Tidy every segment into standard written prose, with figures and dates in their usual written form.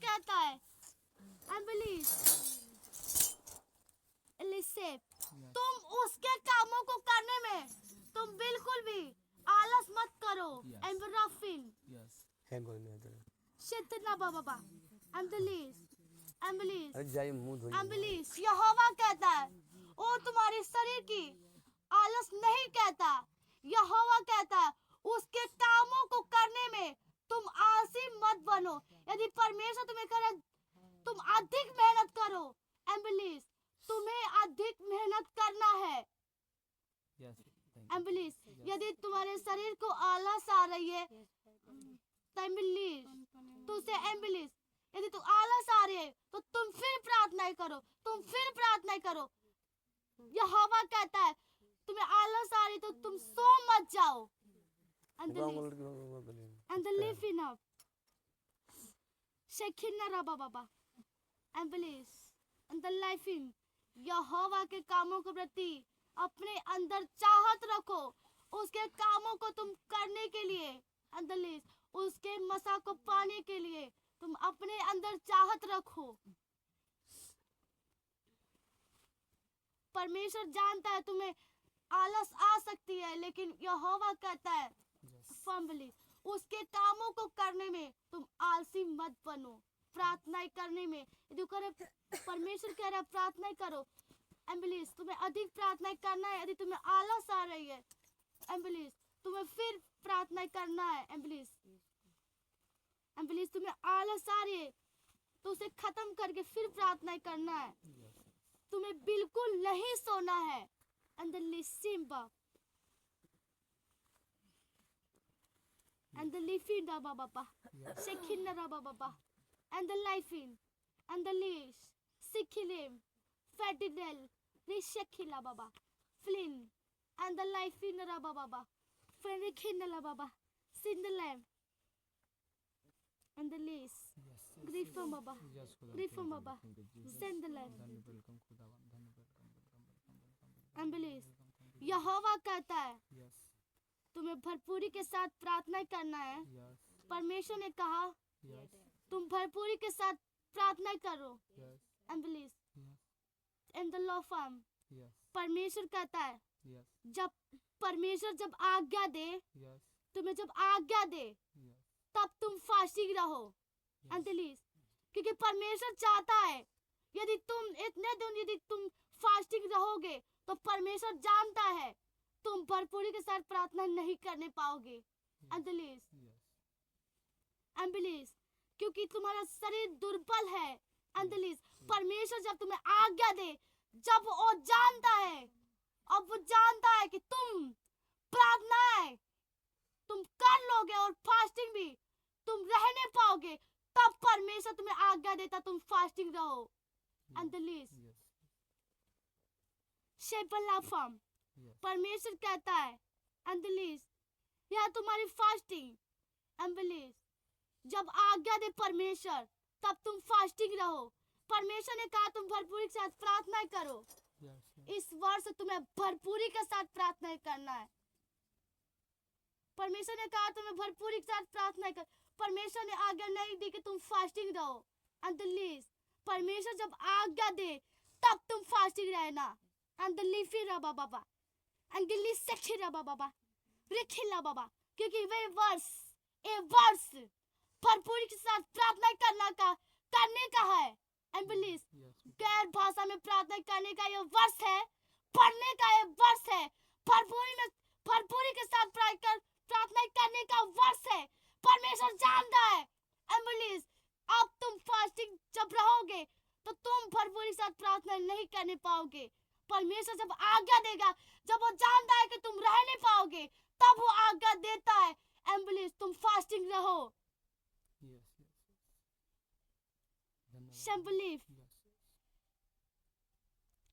कहता है एम्बुलिस एलिसेप, तुम उसके कामों को करने में तुम बिल्कुल भी आलस मत करो। एम्बराफिन शितना बाबा एम्बुलिस यहोवा कहता है वो तुम्हारे शरीर की आलस नहीं कहता। यहोवा कहता है उसके कामों को करने में तुम आलसी मत बनो। यदि परमेश्वर तुम्हें करे तुम अधिक मेहनत करो। एम्बुलिस तुम्हें अधिक मेहनत करना है। एम्बुलिस यदि तुम्हारे शरीर को आलस आ रही है तो एम्बुलिस तो उसे एम्बुलिस यदि तुम आलस आ रही है तो तुम फिर प्रार्थना करो। यहोवा कहता है तुम्हें आलस आ रही तो तुम सो मत जाओ। And the living up. Shekinah Rabba Baba. Ambulance. And the living. यहोवा के कामों के प्रति अपने अंदर चाहत रखो। उसके कामों को तुम करने के लिए अंदर उसके मसा को पाने के लिए तुम अपने अंदर चाहत रखो। परमेश्वर जानता है तुम्हें आलस आ सकती है, लेकिन यहोवा कहता है फंबली उसके कामों को करने में तुम आलसी मत बनो। प्रार्थना करने में यदि परमेश्वर कह रहा है प्रार्थना करो। एम्बुलिस तुम्हें अधिक प्रार्थना करना है। यदि तुम्हें आलस आ रही है एम्बुलिस तुम्हें फिर प्रार्थना करना है। एम्बुलिस तुम्हें आलस आ रही है तो उसे खत्म करके फिर प्रार्थना करना है। तुम्हें बिल्कुल नहीं सोना है। Simba and the living Rabba Baba, Shekin Rabba Baba, and the living, and the leash, Sikilim, Fadidel, Rishekila Baba, Flynn, and the living Rabba Baba, Fenrikinala Baba, Sindalam, and the lease, Griffon Baba, Griffon Baba, Sendalam. एम्बुलिस यहोवा कहता है तुम्हें भरपूरी के साथ प्रार्थना करना है। परमेश्वर ने कहा तुम भरपूरी के साथ प्रार्थना करो। एम्बुलिस इन द लॉ फॉर्म परमेश्वर कहता है जब परमेश्वर जब आज्ञा दे तुम्हें जब आज्ञा दे तब तुम फास्टिंग रहो। एम्बुलिस क्योंकि परमेश्वर चाहता है यदि तुम इतने दिन यदि तुम फास्टिंग रहोगे तो परमेश्वर जानता है तुम भरपूरी के साथ प्रार्थना नहीं करने पाओगे। एम्बुलिस क्योंकि तुम्हारा शरीर दुर्बल है। एम्बुलिस परमेश्वर जब तुम्हें आज्ञा दे जब वो जानता है अब वो जानता है कि तुम प्रार्थनाएं तुम कर लोगे और फास्टिंग भी तुम रहने पाओगे तब परमेश्वर तुम्हें आज्ञा देता तुम फास्टिंग रहो। एम्बुलिस शेपलाफम परमेश्वर कहता है एम्बुलिस यह तुम्हारी फास्टिंग। एम्बुलिस जब आज्ञा दे परमेश्वर तब तुम फास्टिंग रहो। परमेश्वर ने कहा तुम भरपूरी के साथ प्रार्थना करो। इस वर्ष तुम्हें भरपूरी के साथ प्रार्थना करना है। परमेश्वर ने कहा तुम्हें भरपूरी के साथ प्रार्थना कर। परमेश्वर ने आज्ञा नहीं दी कि तुम फास्टिंग रहो। एम्बुलिस परमेश्वर जब आज्ञा दे तब तुम फास्टिंग रहना। Baba, क्योंकि वे वर्ष भरपूरी के साथ प्रार्थना करने का है। एम्बुलिस गैर भाषा में प्रार्थना करने का ये वर्ष है। पढ़ने का ये वर्ष है। भरपूरी के साथ प्रार्थना करने का वर्ष है। परमेश्वर जानता है एम्बुलिस अब तुम फास्टिंग जब रहोगे तो तुम भरपूरी के साथ प्रार्थना नहीं करने पाओगे। परमेश्वर जब आज्ञा देगा जब वो जानता है कि तुम रह नहीं पाओगे तब वो आज्ञा देता है एम्बुलिस तुम फास्टिंग रहो। Shamboliv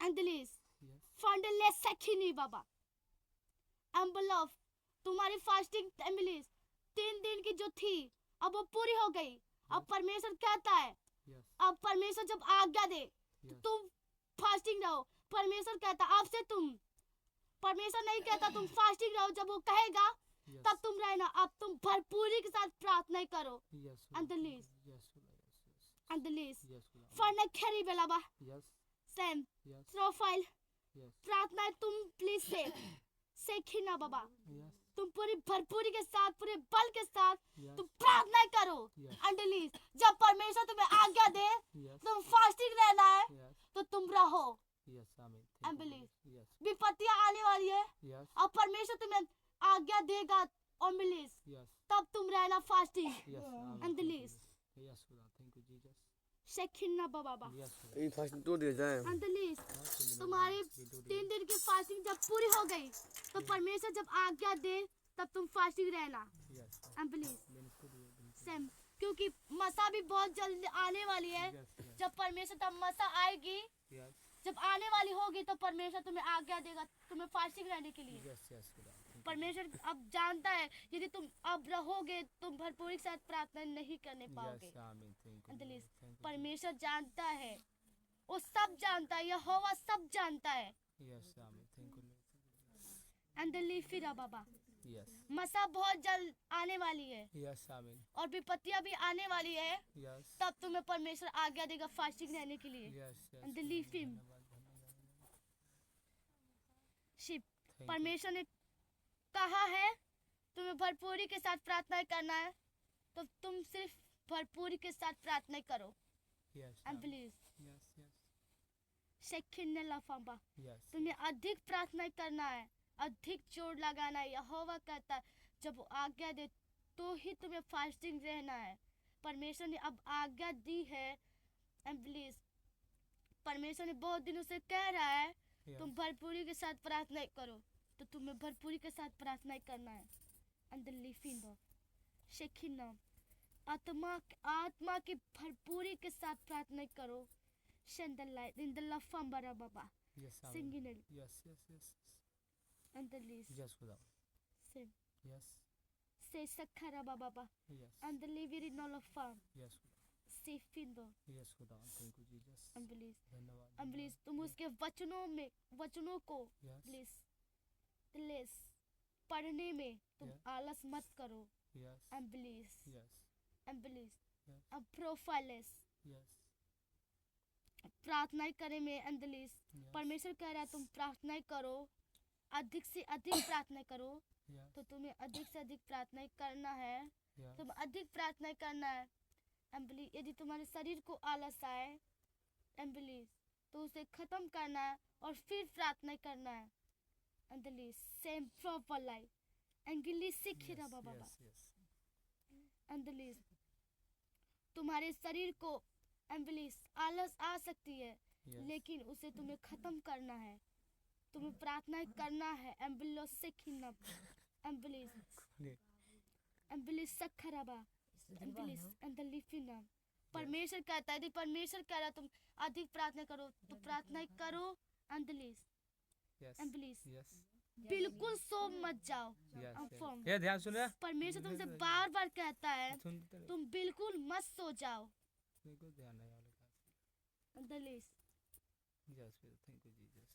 एम्बुलिस फंडले सखीनी बाबा एम्बुलफ तुम्हारी फास्टिंग एम्बुलिस 3 दिन की जो थी अब वो पूरी हो गई। अब परमेश्वर कहता है अब परमेश्वर जब आज्ञा दे तो तुम फास्टिंग रहो। परमेश्वर कहता अब से तुम परमेश्वर नहीं कहता तुम फास्टिंग रहो। जब वो कहेगा तब तुम रहना। अब तुम भरपूरी के साथ प्रार्थना करो। एम्बुलिस and the least. Yes, खुदा. फरने खरी बेलाबा Yes, same yes, profile yes, प्रार्थना तुम प्लीज से खीना बाबा yes, तुम पूरी भरपूरी के साथ पूरे बल के साथ yes, तुम प्रार्थना करो yes, and the least. जब परमेश्वर तुम्हें आज्ञा दे yes, तुम फास्टिंग रहना है yes, तो तुम रहो yes, amen. and Thank you, believe. Jesus. Yes, विपत्तियां आने वाली है yes, और परमेश्वर तुम्हें आज्ञा देगा और मिलीस yes, तब तुम रहना fasting yes, amen. and the Thank you, least. Jesus. Yes, खुदा. Thank you, Jesus. शेखिना बाबा Yes, खुदा. ये फास्ट तो दे जाए and the least. हाँ, चलिए, तुम्हारी बिल्कुल, 3 दिन की फास्टिंग जब पूरी हो गई तो परमेश्वर जब आज्ञा दे तब तुम फास्टिंग रहना yes, and believe. बिल्कुल, बिल्कुल. सेम क्योंकि मसा भी बहुत जल्द आने वाली है Yes, yes, जब परमेश्वर तब मसा आएगी yes, जब आने वाली होगी तो परमेश्वर तुम्हें आज्ञा देगा तुम्हें फास्टिंग रहने के लिए yes, yes, खुदा. Thank you. परमेश्वर अब जानता है यदि तुम अब रहोगे तुम भरपूरी के साथ प्रार्थना नहीं करने पाओगे Yes, amen. Thank you, And the Lord. least. Thank you, परमेश्वर जानता है वो सब जानता है यहोवा सब जानता है Jesus. Yes, amen. Thank you, Lord. अंदरली फिर बाबा Yes, मसा बहुत जल्द आने वाली है yes, amen. और विपत्तियां भी आने वाली है Yes, तब तुम्हें परमेश्वर आज्ञा देगा फास्टिंग रहने के लिए yes, yes. And the leaf him. धन्यवाद, धन्यवाद. Ship Thank you. परमेश्वर ने कहा है तुम्हें भरपूरी के साथ प्रार्थना करना है तो तुम सिर्फ भरपूरी के साथ प्रार्थना करो Yes, and amen. Please Yes, yes, शेखिन लफांबा yes. तुम्हें अधिक प्रार्थना करना है अधिक जोर लगाना है यहोवा कहता है जब वो आज्ञा दे तो ही तुम्हें फास्टिंग रहना है परमेश्वर ने अब आज्ञा दी है एंड प्लीज परमेश्वर ने बहुत दिनों से कह रहा है Yes. तुम भरपूरी के साथ प्रार्थना करो तो तुम्हें भरपूरी के साथ प्रार्थना करना है अंदर लिफिंग शेखिन आत्मा की भरपूरी के साथ प्रार्थना करो शंदलाई इन द लफांबरा बाबा Yes, amen. सिंगिंग Yes, yes, yes. अंदर लीस Yes, खुदा. से Yes, से सखरा बाबा yes, अंदर लिविरी नॉल फार्म yes, खुदा. से फिंदो Yes, खुदा. Thank you, Jesus. अम्बलीस धन्यवाद. अम्बलीस तुम उसके वचनों को Yes, प्लीज प्लीज पढ़ने में तुम Yeah. आलस मत करो yes, अम्बलीस yes, अम्बलीस Yes. अब प्रोफाइलेस yes, प्रार्थना करें में अंदलीस yes, परमेश्वर कह रहा है तुम प्रार्थना करो अधिक से अधिक प्रार्थना करो yes, तो तुम्हें अधिक से अधिक प्रार्थना करना है yes, तुम अधिक प्रार्थना करना है एम्बली यदि तुम्हारे शरीर को आलस आए एम्बलीस तो उसे खत्म करना है और फिर प्रार्थना करना है एम्बली सेम प्रॉपर लाइफ एंगली सीखिरा yes, बाबा yes, yes, एम्बलीस तुम्हारे शरीर को एम्बलीस आलस आ सकती है yes, लेकिन उसे तुम्हें खत्म करना है तुम्हें प्रार्थना करना है एम्बुलेंस से खींचना एम्बुलेंस सखराबा एम्बुलेंस एंड द लिफिंग परमेश्वर कहता है यदि परमेश्वर कह रहा है तुम अधिक प्रार्थना करो तो प्रार्थना करो एम्बुलेंस yes, एम्बुलेंस yes, बिल्कुल सो मत जाओ yes, I'm yes. firm. ये ध्यान सुनो. परमेश्वर तुमसे बार बार कहता है सुनते रहो. तुम बिल्कुल मत सो जाओ देखो ध्यान नहीं वाले का. एम्बुलेंस Yes, thank you, Jesus.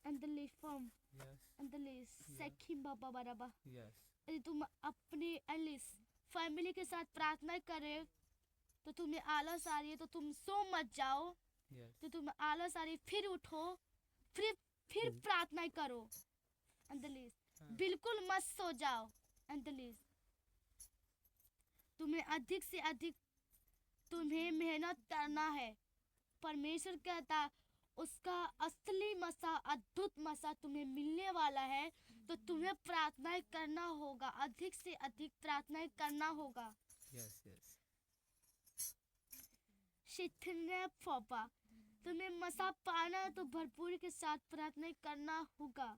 एम्बुलेंस फॉर्म Yes, एम्बुलेंस सेखिम बाबा बाराबा yes, यदि तुम अपने एलिस फैमिली के साथ प्रार्थना करे तो तुम्हें आलस आ रही है तो तुम सो मत जाओ yes, तो तुम्हें आलस आ रही है फिर उठो फिर प्रार्थना करो अंदलीस हाँ. बिल्कुल मत सो जाओ अंदलीस तुम्हें अधिक से अधिक तुम्हें मेहनत करना है परमेश्वर कहता उसका असली मसा अद्भुत मसा तुम्हें मिलने वाला है तो तुम्हें प्रार्थना करना होगा अधिक से अधिक प्रार्थना करना होगा yes, yes, शिथिन्य फोपा तुम्हें मसा पाना है तो भरपूरी के साथ प्रार्थना करना होगा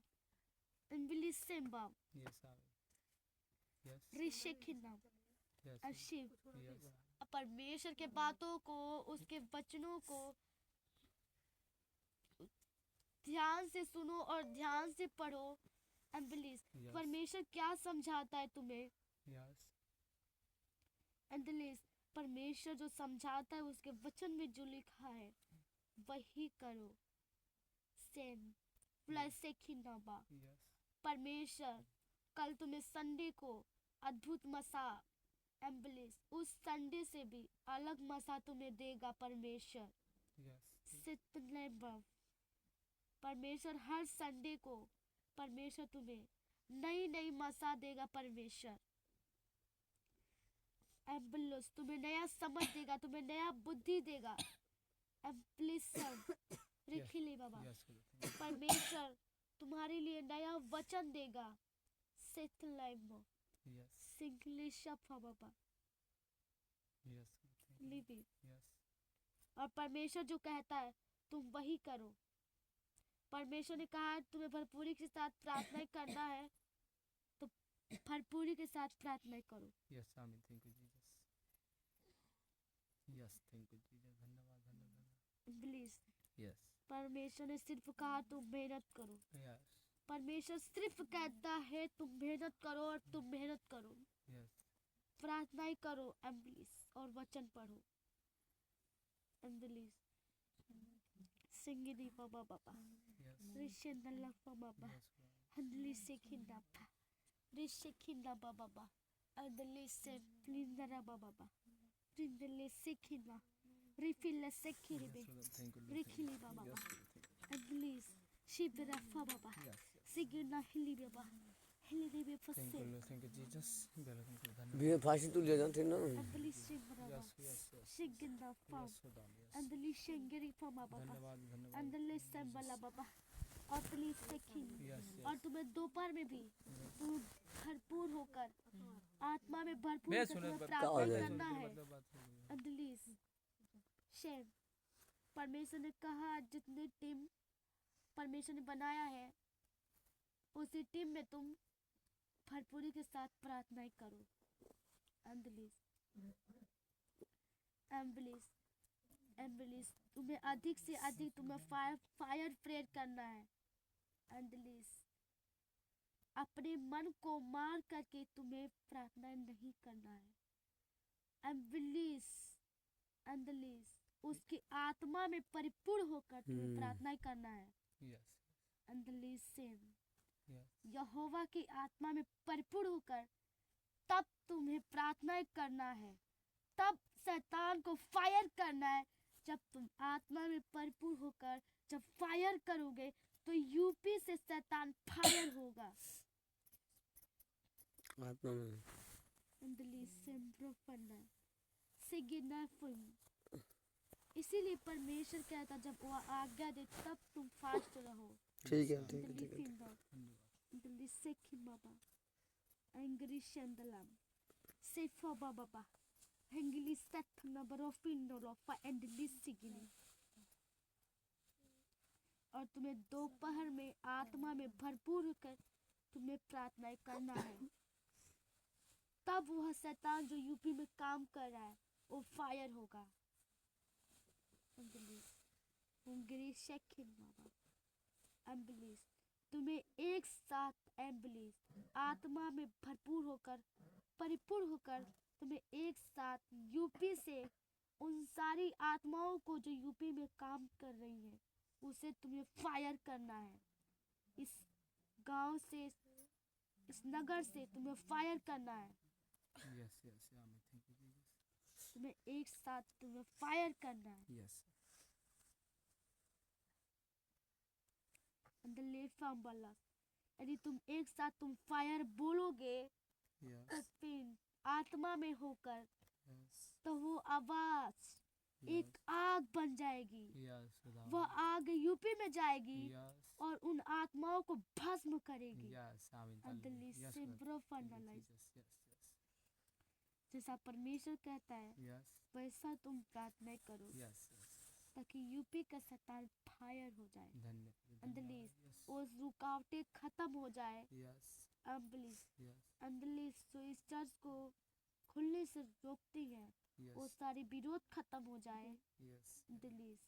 इंग्लिश सिंबा yes, amen. Yes, ऋषिखिना yes, अशिव yes, परमेश्वर के बातों को उसके वचनों को ध्यान से सुनो और ध्यान से पढ़ो एम्बुलेंस yes, परमेश्वर क्या समझाता है तुम्हें yes, एम्बुलेंस परमेश्वर जो समझाता है उसके वचन में जो लिखा है वही करो सेम फ्लैसेखिनाबा yes, परमेश्वर कल तुम्हें संडे को अद्भुत मसा एम्बुलेंस उस संडे से भी अलग मसा तुम्हें देगा परमेश्वर। Yes. सितलेम्बम परमेश्वर हर संडे को परमेश्वर तुम्हें नई नई मसा देगा परमेश्वर। एम्बुलेंस तुम्हें नया समझ देगा, तुम्हें नया बुद्धि देगा। Ambulance रिखिले Baba Yes, Guru. Thank you. परमेश्वर तुम्हारे लिए नया वचन देगा। सितलेम्बम Yes. सिंगलिशप बाबा Yes, Guru. Thank you. लिविंग Yes. और परमेश्वर जो कहता है तुम वही करो। परमेश्वर ने कहा है तुम्हें भरपूरी के साथ प्रार्थना करना है तो भरपूरी के साथ प्रार्थना करो। Yes, Amen. Thank you, Jesus. Yes, thank you, Jesus. धन्यवाद, धन्यवाद. Please Yes. परमेश्वर ने सिर्फ कहा तुम मेहनत करो। Yes. परमेश्वर सिर्फ कहता है तुम मेहनत करो और तुम मेहनत करो, Yes. प्रार्थनाएं करो एम्बुलेंस और वचन पढ़ो। एम्बुलेंस सिंगिनी बाबा बाबा Yes. रिशेंदला बाबा Yes, Lord. हंदली से खिंदा पा रिशे खिंदा बाबा अदली से प्लिंदरा बाबा प्लिंदले से खिंदा रिफिल से खिरबे Yes, Lord. Thank you, Lord. रिखिली Thank you. बाबा Yes, Lord. Thank एम्बुलेंस शिबरा बाबा you. Yes, yes. सिगिना हिली बाबा हिली देबे Thank फसे you, Lord. Thank you, Jesus. Bela thank you. धन्यवाद. बिना फांसी तो ले जाते ना। एम्बुलेंस शिबरा Yes, yes, yes. शिगिना फा Yes, Lord. Yes. एम्बुलेंस शेंगरी बाबा धन्यवाद, धन्यवाद. एम्बुलेंस संबला बाबा और प्लीज से खिल Yes, yes. और तुम्हें दोपहर में भी तुम भरपूर होकर आत्मा में भरपूर मैं होकर सुने तुम्हें बात प्रार्थना सुन के करना है। मतलब बात हो गई. अंदलीस शेम परमेश्वर ने कहा जितनी टीम परमेश्वर ने बनाया है उसी टीम में तुम भरपूरी के साथ प्रार्थनाएं करो। अंदलीस एम्बुलेंस एम्बुलेंस तुम्हें अधिक से अधिक तुम्हें फायर प्रेयर करना है। अंदलीस अपने मन को मार करके तुम्हें प्रार्थना नहीं करना है। एम्बुलेंस अंदलीस उसकी आत्मा में परिपूर्ण होकर तुम्हें प्रार्थना करना है। Yes. अंदलीस सेम Yes. यहोवा की आत्मा में परिपूर्ण होकर तब तुम्हें प्रार्थना करना है, तब शैतान को फायर करना है। जब तुम आत्मा में परिपूर्ण होकर जब फायर करोगे तो यूपी से शैतान फायर होगा। आत्मा में इसीलिए परमेश्वर कहता जब वो आज्ञा दे तब तुम फास्ट रहो। ठीक है, ठीक है, ठीक है। धन्यवाद. Angry Shandalam. Sefa Baba. Hengili Sat number of Pindorofa and Lissigini. और तुम्हें दोपहर में आत्मा में भरपूर होकर तुम्हें प्रार्थना करना है। तब वह शैतान जो यूपी में काम कर रहा है वो फायर होगा। एम्बुलेंस तुम्हें एक साथ एम्बुलेंस आत्मा में भरपूर होकर परिपूर्ण होकर तुम्हें एक साथ यूपी से उन सारी आत्माओं को जो यूपी में काम कर रही हैं उसे तुम्हें फायर करना है। इस गांव से इस नगर से तुम्हें फायर करना है। Yes, yes. Amen. Thank you, Jesus. तुम्हें एक साथ तुम्हें फायर करना है। Yes. यदि तुम एक साथ तुम फायर बोलोगे Yes. तो फिर आत्मा में होकर Yes. तो वो आवाज एक आग बन जाएगी। Yes. वह आग यूपी में जाएगी Yes. और उन आत्माओं को भस्म करेगी। Yes. Amen. अंदली Yes, से Lord. Bro Thank you, फंडालाइज Jesus. Yes, yes. जैसा परमेश्वर कहता है Yes. वैसा तुम प्रार्थना करो Yes, yes. ताकि यूपी का शैतान फायर हो जाए। धन्यवाद. अंदली Yes. वो रुकावटें खत्म हो जाए। Yes. अंदली Yes. अंदली जो इस चर्च को खुलने से रोकती है वो Yes. सारी विरोध खत्म हो जाए। Yes. दिलीस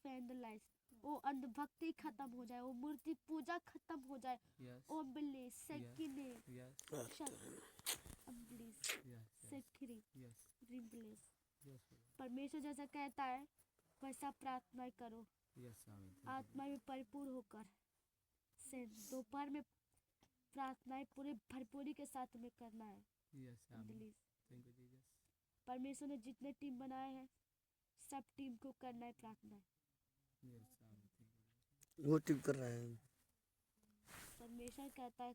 फैंडलाइज वो अंधभक्ति खत्म हो जाए, वो मूर्ति पूजा खत्म हो जाए। Yes. ओ बिल्ली सेकिने Yes. अम्बलिस Yes. सेकिरी Yes. रिम्बलिस Yes. Lord. परमेश्वर जैसा कहता है वैसा प्रार्थना करो Yes. Amen. Thank you. आत्मा में परिपूर्ण होकर। से दोपहर में प्रार्थनाएं पूरे भरपूरी के साथ में करना है। Yes, Amen. Unbelief. Thank you, Jesus. परमेश्वर ने जितने टीम बनाए हैं सब टीम को करना है प्रार्थना। Yes, Amen. Thank you. वो टिप कर रहा है। परमेश्वर कहता है